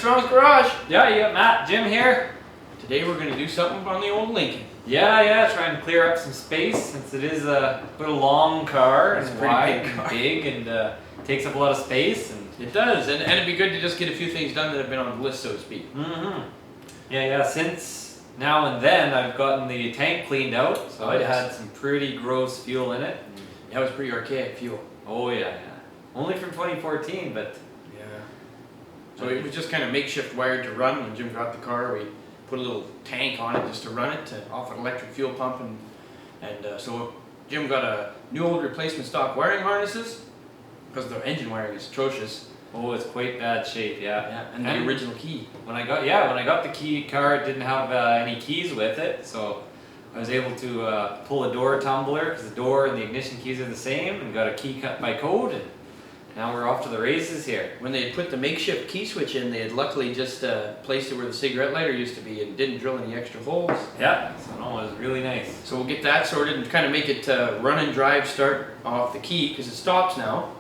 Strong's Garage. Yeah, you got Matt, Jim here. Today we're going to do something on the old Lincoln. Yeah, trying to clear up some space since it is a bit of a long car. It's pretty wide big car. and big and takes up a lot of space. And It does, and it'd be good to just get a few things done that have been on the list, so to speak. Yeah, since now and then I've gotten the tank cleaned out, so it had some pretty gross fuel in it. That was pretty archaic fuel. Oh yeah. Only from 2014, but... Yeah. So it was just kind of makeshift wired to run. When Jim got the car, we put a little tank on it just to run it off an electric fuel pump, and so Jim got a new old replacement stock wiring harnesses because the engine wiring is atrocious. Oh, it's quite bad shape, yeah. Yeah, and the original key. When I got the key car, it didn't have any keys with it, so I was able to pull a door tumbler because the door and the ignition keys are the same, and got a key cut by code, and now we're off to the races here. When they had put the makeshift key switch in, they had luckily just placed it where the cigarette lighter used to be and didn't drill any extra holes. Yeah, so no, it was really nice. So we'll get that sorted and kind of make it run and drive start off the key because it stops now.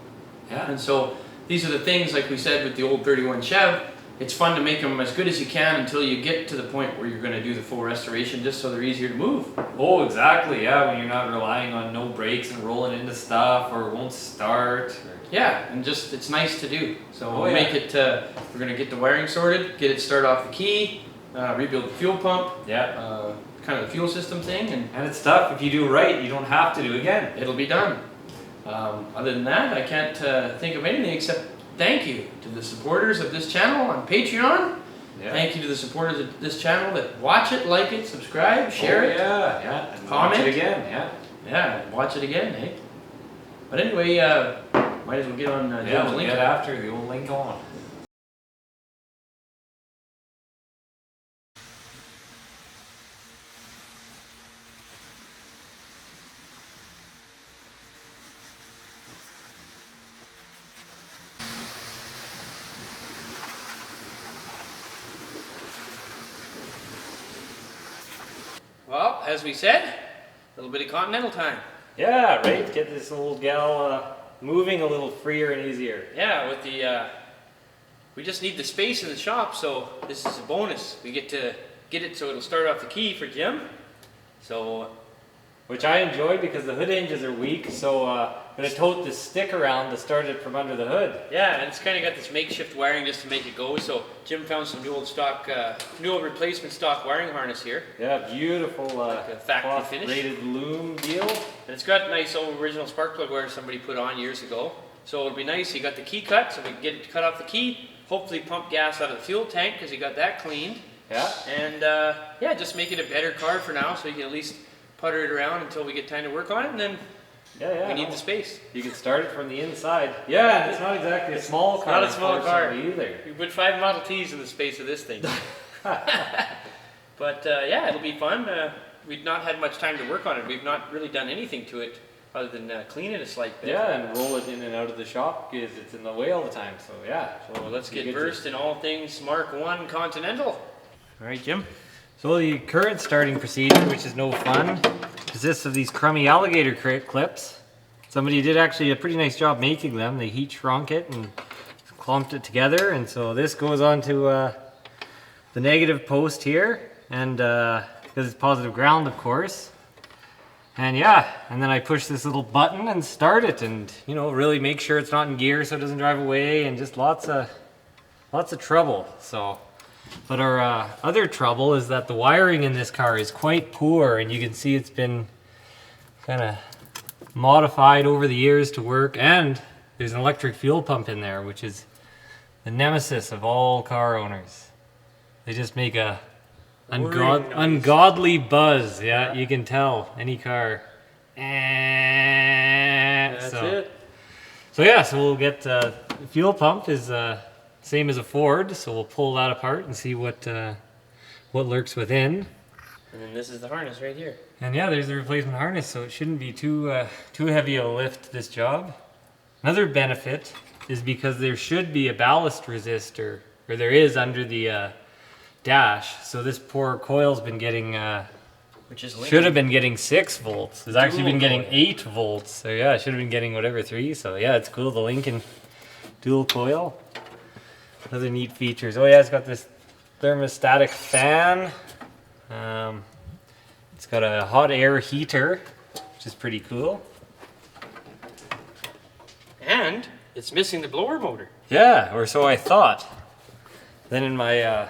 Yeah. And so these are the things, like we said with the old 31 Chev, it's fun to make them as good as you can until you get to the point where you're going to do the full restoration just so they're easier to move. Oh, exactly, yeah, when you're not relying on no brakes and rolling into stuff or it won't start. Yeah, and just, it's nice to do. So we'll make it, we're going to get the wiring sorted, get it start off the key, rebuild the fuel pump, Yeah. kind of the fuel system thing, and it's tough. If you do right, you don't have to do again. it'll be done. Other than that, I can't think of anything except thank you to the supporters of this channel on Patreon. Yeah. Thank you to the supporters of this channel that watch it, like it, subscribe, share it. Yeah, and comment. watch it again, yeah. Yeah, and watch it again, eh? But anyway, might as well get on Yeah, Jim's we'll Lincoln. get after the old Lincoln. Well, as we said, a little bit of Continental time. Yeah, right. Get this old gal moving a little freer and easier. Yeah, with the, we just need the space in the shop, so this is a bonus. We get to get it so it'll start off the key for Jim. So, Which I enjoy because the hood hinges are weak, so I'm going to tote this stick around to start it from under the hood. yeah, and it's kind of got this makeshift wiring just to make it go. So Jim found some new old stock, new old replacement stock wiring harness here. Yeah, beautiful a factory finish. rated loom deal. And it's got nice old original spark plug wire somebody put on years ago. So it'll be nice. He got the key cut, so we can get it to cut off the key. Hopefully pump gas out of the fuel tank because he got that cleaned. Yeah. And yeah, just make it a better car for now, so you can at least putter it around until we get time to work on it, and then we need the space. You can start it from the inside. Yeah, it's not exactly a small car. Not a small car either. We put 5 Model Ts in the space of this thing. But yeah, it'll be fun. We've not had much time to work on it. We've not really done anything to it other than clean it a slight bit. Yeah, and roll it in and out of the shop because it's in the way all the time. So yeah. So let's get versed in all things Mark 1 Continental. All right, Jim. So the current starting procedure, which is no fun, consists of these crummy alligator clips. Somebody did actually a pretty nice job making them. They heat shrunk it and clumped it together, and so this goes onto the negative post here, and because it's positive ground, of course. And yeah, and then I push this little button and start it, and you know, really make sure it's not in gear so it doesn't drive away, and just lots of trouble. So. But our other trouble is that the wiring in this car is quite poor, and you can see it's been kind of modified over the years to work, and there's an electric fuel pump in there, which is the nemesis of all car owners. They just make a ungodly buzz. Yeah, you can tell any car. That's it. So yeah, so we'll get the fuel pump is same as a Ford, so we'll pull that apart and see what lurks within. And then this is the harness right here. And yeah, there's the replacement harness, so it shouldn't be too heavy a lift, this job. Another benefit is because there should be a ballast resistor, or there is under the dash. So this poor coil's been getting, should have been getting 6 volts. It's actually been getting 8 volts. So yeah, it should have been getting whatever 3. So yeah, it's cool, the Lincoln dual coil. Other neat features. Oh yeah, it's got this thermostatic fan. It's got a hot air heater, which is pretty cool. And it's missing the blower motor. Yeah, or so I thought. Then in my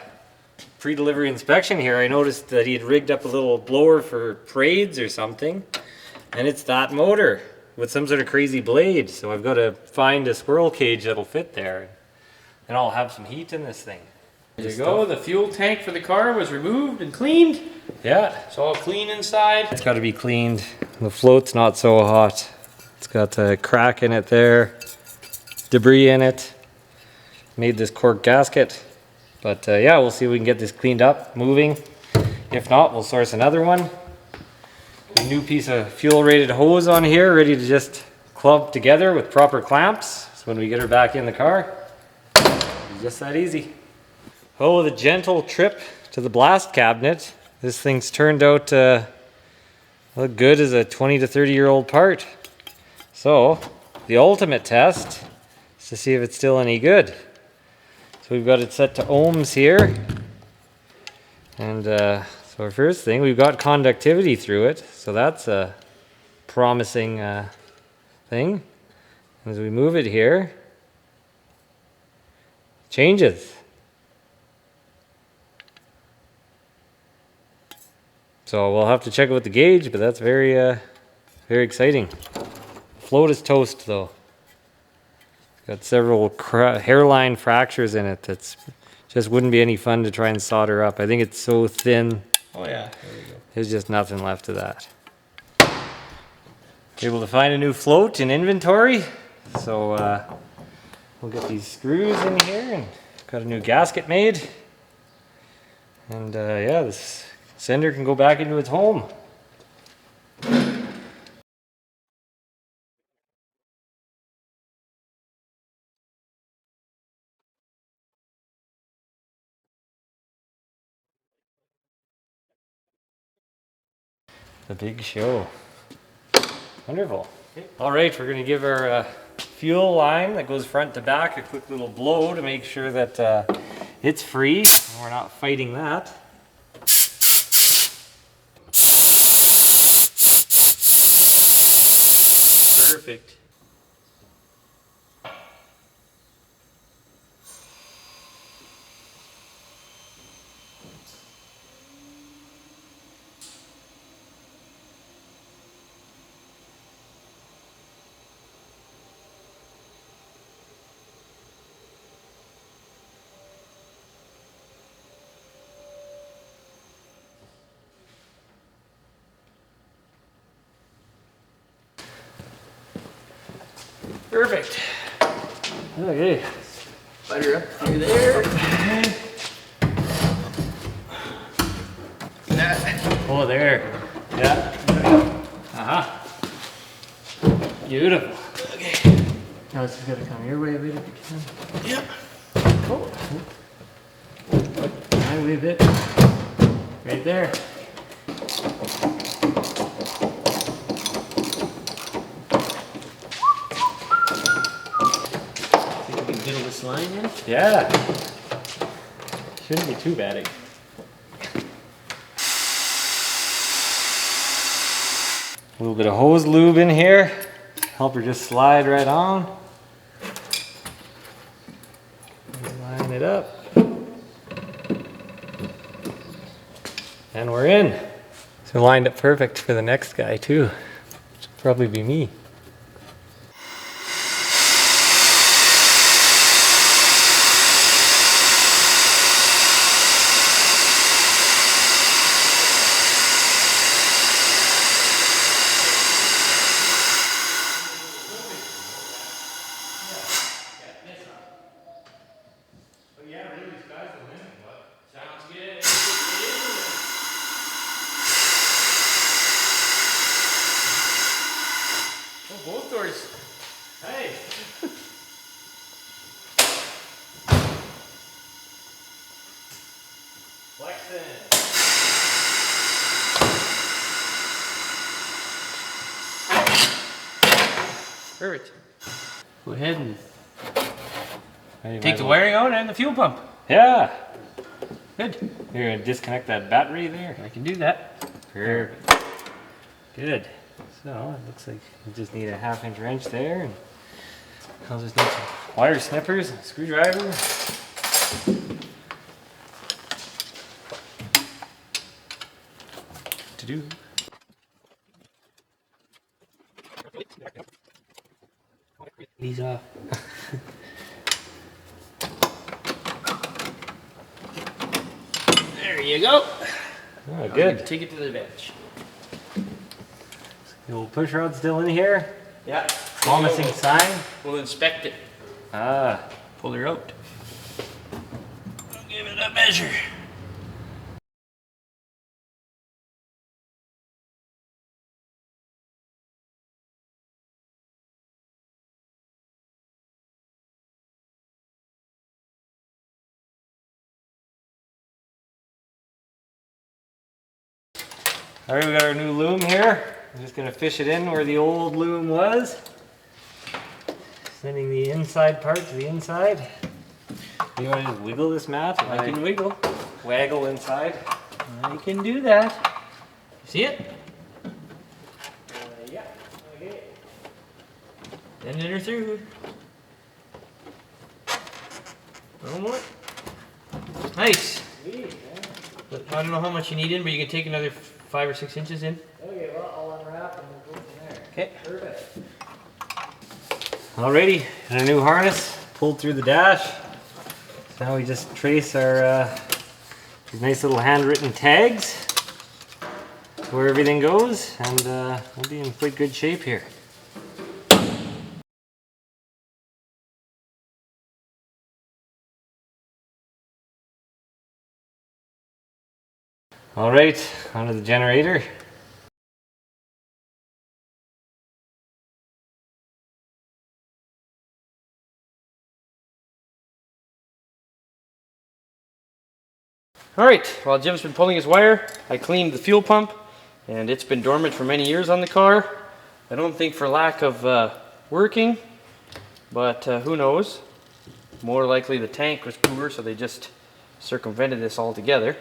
pre-delivery inspection here, I noticed that he had rigged up a little blower for parades or something, and it's that motor with some sort of crazy blade. So I've got to find a squirrel cage that'll fit there, and I'll have some heat in this thing. There you go. The fuel tank for the car was removed and cleaned. Yeah, It's all clean inside. it's got to be cleaned. The float's not so hot. It's got a crack in it there, debris in it. Made this cork gasket. But yeah, we'll see if we can get this cleaned up, moving. If not, we'll source another one. A new piece of fuel-rated hose on here, ready to just clump together with proper clamps. So when we get her back in the car, it's just that easy. Oh, the gentle trip to the blast cabinet. This thing's turned out to look good as a 20 to 30-year-old part. So the ultimate test is to see if it's still any good. So we've got it set to ohms here. And so our first thing, we've got conductivity through it. So that's a promising thing. As we move it here, it changes. So we'll have to check it with the gauge, but that's very exciting. Float is toast though. Got several hairline fractures in it. That's just wouldn't be any fun to try and solder up. I think it's so thin. Oh yeah, there we go. There's just nothing left of that. Able to find a new float in inventory. So we'll get these screws in here and got a new gasket made. And yeah, this sender can go back into its home. The big show. Wonderful. All right, we're going to give our fuel line that goes front to back a quick little blow to make sure that it's free. We're not fighting that. Perfect. Perfect. Okay. Butter up through there. Oh, there. Yeah. Uh-huh. Beautiful. Okay. Now it's just gotta come your way a bit if you can. Yep. Oh. I leave it right there. Middle of this line in? Yeah. Shouldn't be too bad. A little bit of hose lube in here. Help her just slide right on. Line it up. And we're in. So lined up perfect for the next guy too. Which will probably be me. Both doors. Hey! Flexing. Perfect. Go ahead and Take the wiring out and the fuel pump. Yeah. Good. You're gonna disconnect that battery there. I can do that. Perfect. Good. So it looks like you just need a 1/2 inch wrench there, and I'll just need some wire snippers, and a screwdriver. To do. These off. There you go. Oh, good. Take it to the bench. The old push rod's still in here. Yeah. Promising sign. We'll inspect it. Ah. Pull her out. I'll give it a measure. All right, we got our new loom here. I'm just gonna fish it in where the old loom was. Sending the inside part to the inside. You want to just wiggle this mat? I can wiggle. Waggle inside. I can do that. See it? Yeah. Okay. Sending her through. No more. Nice. But I don't know how much you need in, but you can take another 5 or 6 inches in. Okay, well, I'll unwrap and we'll go from there. Okay. Perfect. Alrighty, and a new harness pulled through the dash. So now we just trace our these nice little handwritten tags where everything goes, and we'll be in quite good shape here. Alright, onto the generator. Alright, while Jim's been pulling his wire, I cleaned the fuel pump, and it's been dormant for many years on the car. I don't think for lack of working, but who knows. More likely the tank was poor, so they just circumvented this altogether.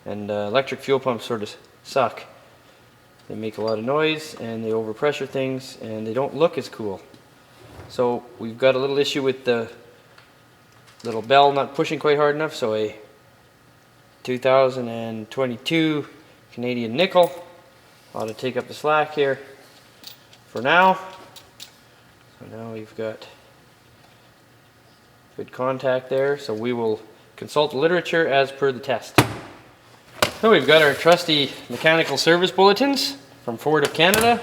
And electric fuel pumps sort of suck. They make a lot of noise, and they overpressure things, and they don't look as cool. So we've got a little issue with the little bell not pushing quite hard enough, so a 2022 Canadian nickel ought to take up the slack here for now. So now we've got good contact there, so we will consult the literature as per the test. So we've got our trusty mechanical service bulletins from Ford of Canada,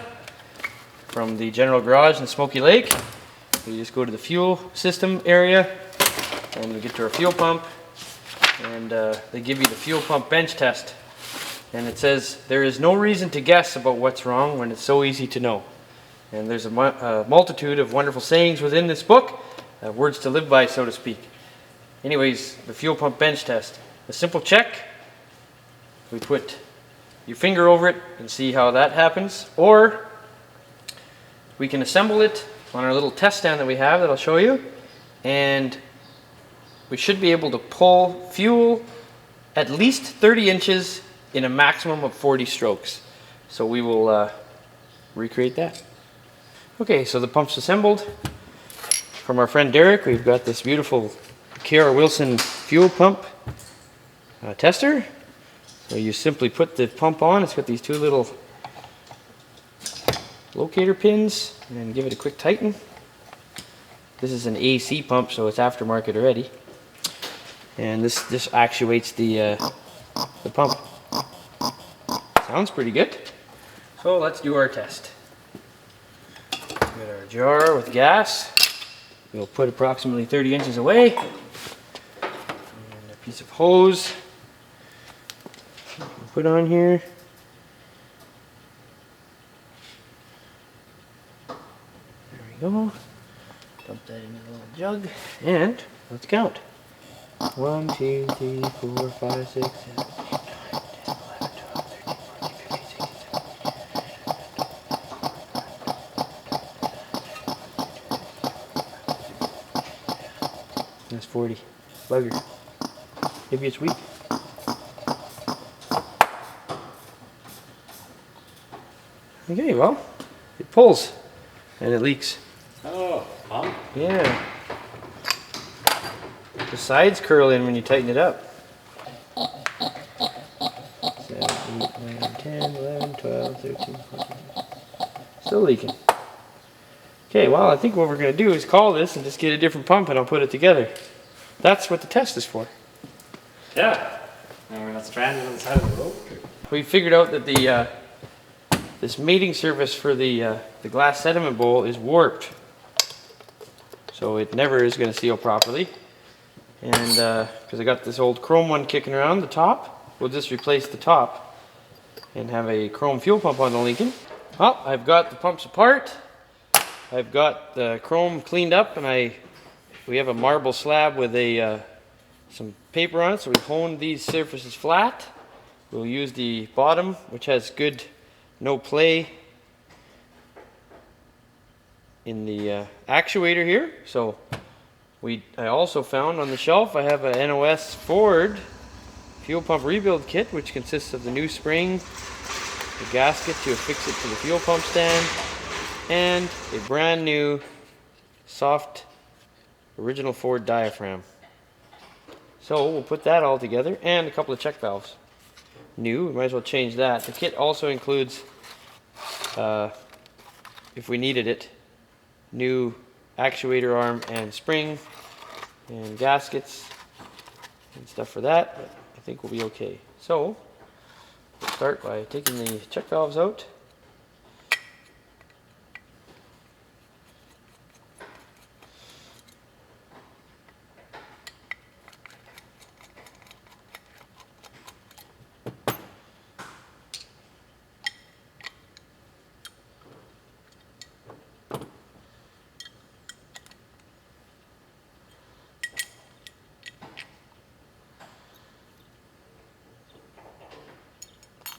from the General Garage in Smoky Lake. We just go to the fuel system area, and we get to our fuel pump, and they give you the fuel pump bench test. And it says, there is no reason to guess about what's wrong when it's so easy to know. And there's a multitude of wonderful sayings within this book, words to live by, so to speak. Anyways, the fuel pump bench test. A simple check. We put your finger over it and see how that happens. Or we can assemble it on our little test stand that we have that I'll show you. And we should be able to pull fuel at least 30 inches in a maximum of 40 strokes. So we will recreate that. Okay, so the pump's assembled. From our friend Derek, we've got this beautiful K.R. Wilson fuel pump tester. So you simply put the pump on. It's got these two little locator pins, and give it a quick tighten. This is an AC pump, so it's aftermarket already. And this actuates the pump. Sounds pretty good. So let's do our test. Got our jar with gas. We'll put approximately 30 inches away. And a piece of hose. Put on here. There we go. Dump that in a little jug. And let's count. 1, 2, 3, 4, 5, 6, 7, 8, 9, 10, 11, 12, 13, 14, 15, 16, 17. That's 40. Bugger. Maybe it's weak. Okay, well, it pulls and it leaks. Oh, pump? Yeah. The sides curl in when you tighten it up. 7, 8, 9, 10, 11, 12, 13, 14. Still leaking. Okay, well, I think what we're going to do is call this and just get a different pump and I'll put it together. That's what the test is for. Yeah. And we're not stranded on the side of the road. We figured out that the this mating surface for the glass sediment bowl is warped. So it never is going to seal properly. And because I got this old chrome one kicking around the top, we'll just replace the top and have a chrome fuel pump on the Lincoln. Well, I've got the pumps apart. I've got the chrome cleaned up, and we have a marble slab with some paper on it, so we've honed these surfaces flat. We'll use the bottom, which has good no play in the actuator here. So I also found on the shelf I have a NOS Ford fuel pump rebuild kit, which consists of the new spring, the gasket to affix it to the fuel pump stand, and a brand new soft original Ford diaphragm. So we'll put that all together, and a couple of check valves. New, we might as well change that. The kit also includes, if we needed it, new actuator arm and spring and gaskets and stuff for that, but I think we'll be okay. So we'll start by taking the check valves out.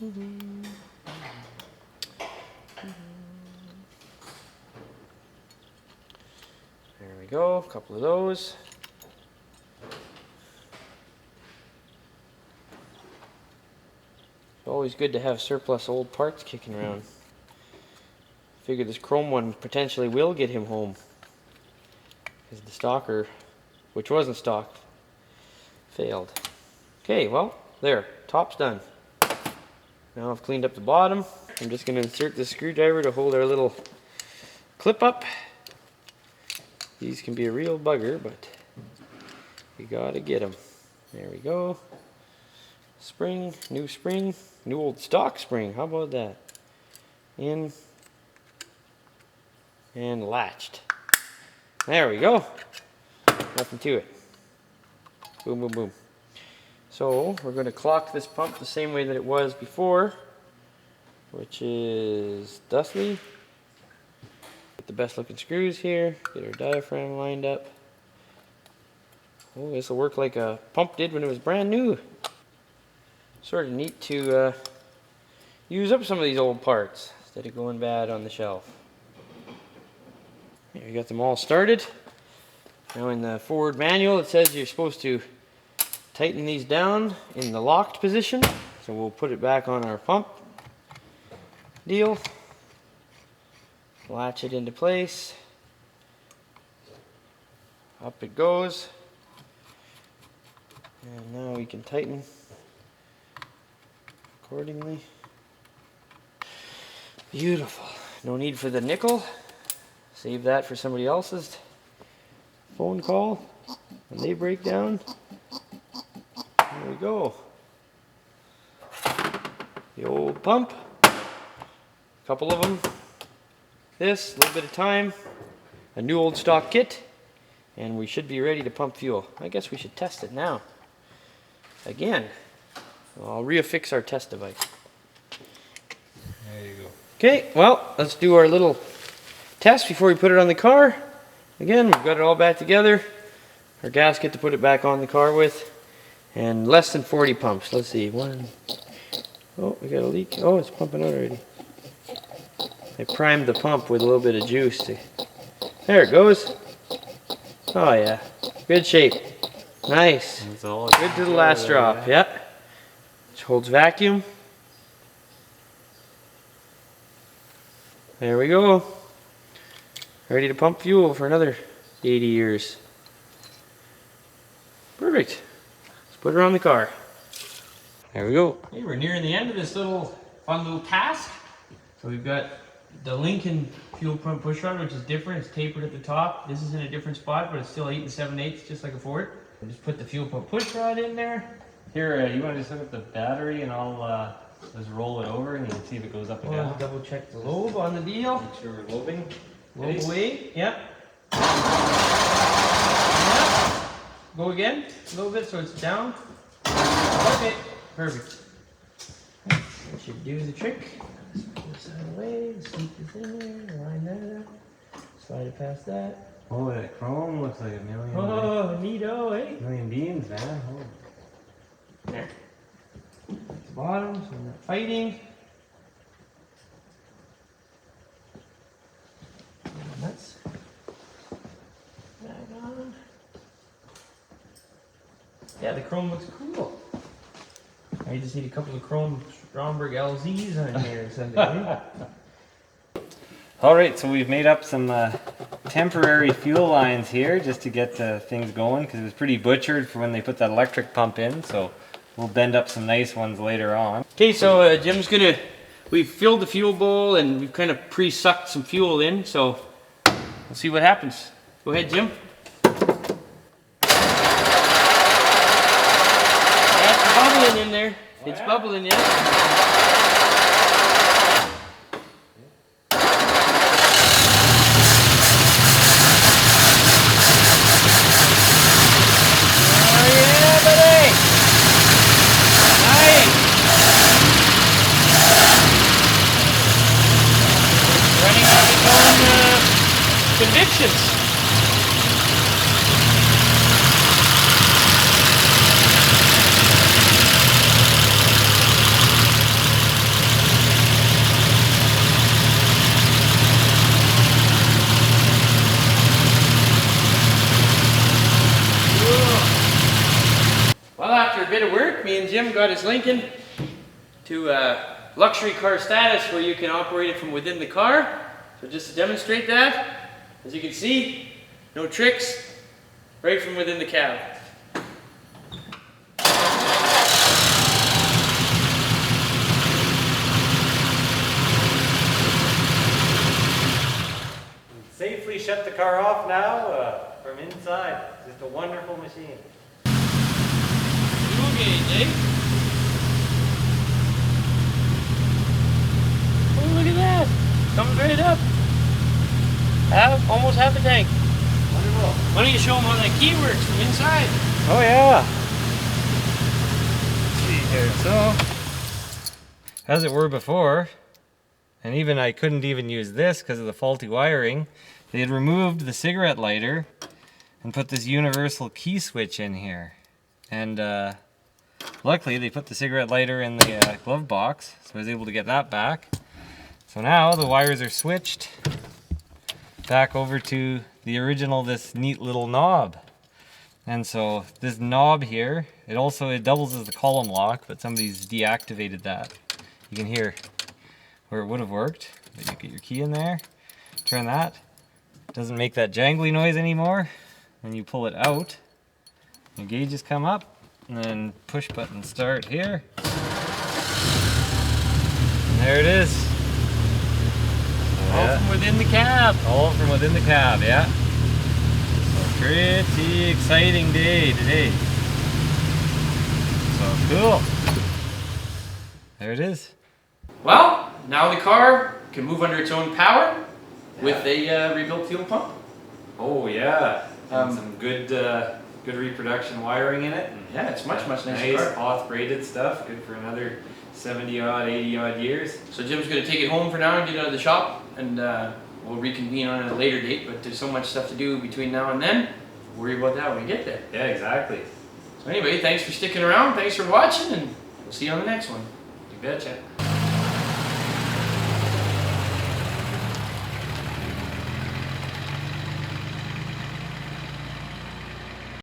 There we go, a couple of those. It's always good to have surplus old parts kicking around. Figure this chrome one potentially will get him home, because the stalker, which wasn't stock, failed. Okay, well, there, top's done. Now I've cleaned up the bottom. I'm just going to insert the screwdriver to hold our little clip up. These can be a real bugger, but we gotta get them. There we go. Spring, new old stock spring. How about that? In and latched. There we go. Nothing to it. Boom, boom, boom. So we're going to clock this pump the same way that it was before, which is thusly. Get the best looking screws here, get our diaphragm lined up. Oh, this will work like a pump did when it was brand new. Sort of neat to use up some of these old parts instead of going bad on the shelf. Here, we got them all started. Now in the Ford manual it says you're supposed to tighten these down in the locked position. So we'll put it back on our pump deal. Latch it into place. Up it goes. And now we can tighten accordingly. Beautiful. No need for the nickel. Save that for somebody else's phone call when they break down. There we go. The old pump. A couple of them. This, a little bit of time. A new old stock kit. And we should be ready to pump fuel. I guess we should test it now. Again. I'll reaffix our test device. There you go. Okay, well, let's do our little test before we put it on the car. Again, we've got it all back together. Our gasket to put it back on the car with. And less than 40 pumps. Let's see. One. Oh, we got a leak. Oh, it's pumping out already. I primed the pump with a little bit of juice. There it goes. Oh yeah. Good shape. Nice. That's all. Good to the last drop. Yep. Which holds vacuum. There we go. Ready to pump fuel for another 80 years. Perfect. Let's put her on the car. There we go. Okay, we're nearing the end of this fun little task. So we've got the Lincoln fuel pump push rod, which is different. It's tapered at the top. This is in a different spot, but it's still 8 7/8, just like a Ford. Just put the fuel pump push rod in there. Here, you want to just look at the battery and I'll just roll it over and you can see if it goes up and We'll down. double check the lobe on the deal. Make sure we're lobing. Lobe away. Yep. Yep. Go again. A little bit so it's down. Okay. Perfect. That should do the trick. Let's put this out of the way. Sneak this in there. Line that up. Slide it past that. Oh, that chrome looks like a million. Oh, neato, eh? Million beans, man. Oh. There. At the bottom, so we're not fighting. Nuts. Back on. Yeah, the chrome looks cool. I just need a couple of chrome Stromberg LZs on here or something. Eh? All right, so we've made up some temporary fuel lines here just to get things going because it was pretty butchered for when they put that electric pump in. So we'll bend up some nice ones later on. Okay, so Jim's gonna, we've filled the fuel bowl and we've kind of pre-sucked some fuel in, so we'll see what happens. Go ahead, Jim. That's bubbling in there. Oh, It's yeah? bubbling, yeah. Convictions. Well, after a bit of work, me and Jim got his Lincoln to luxury car status where you can operate it from within the car. So just to demonstrate that, as you can see, no tricks, right from within the cab. Safely shut the car off now from inside. Just a wonderful machine. Fuel gauge, eh? Oh, look at that! Comes right up. Almost half a tank. Wonderful. Why don't you show them how that key works from inside? Oh yeah. Let's see here. So, as it were before, and even I couldn't even use this because of the faulty wiring, they had removed the cigarette lighter and put this universal key switch in here. And luckily they put the cigarette lighter in the glove box, so I was able to get that back. So now the wires are switched back over to the original, this neat little knob. And so this knob here, it doubles as the column lock, but somebody's deactivated that. You can hear where it would have worked, but you get your key in there, turn that, it doesn't make that jangly noise anymore. When you pull it out, the gauges come up, and then push button start here. And there it is. All from within the cab. All from within the cab, yeah. So pretty exciting day today. So cool. There it is. Well, now the car can move under its own power with a rebuilt fuel pump. Oh yeah. And some good reproduction wiring in it. And Yeah, it's much nicer nice car. Hoth braided stuff. Good for another 70 odd, 80 odd years. So Jim's going to take it home for now and get it out of the shop, and we'll reconvene on a later date, but there's so much stuff to do between now and then. We'll worry about that when we get there. Yeah, exactly. So anyway, thanks for sticking around, thanks for watching, and we'll see you on the next one. You betcha.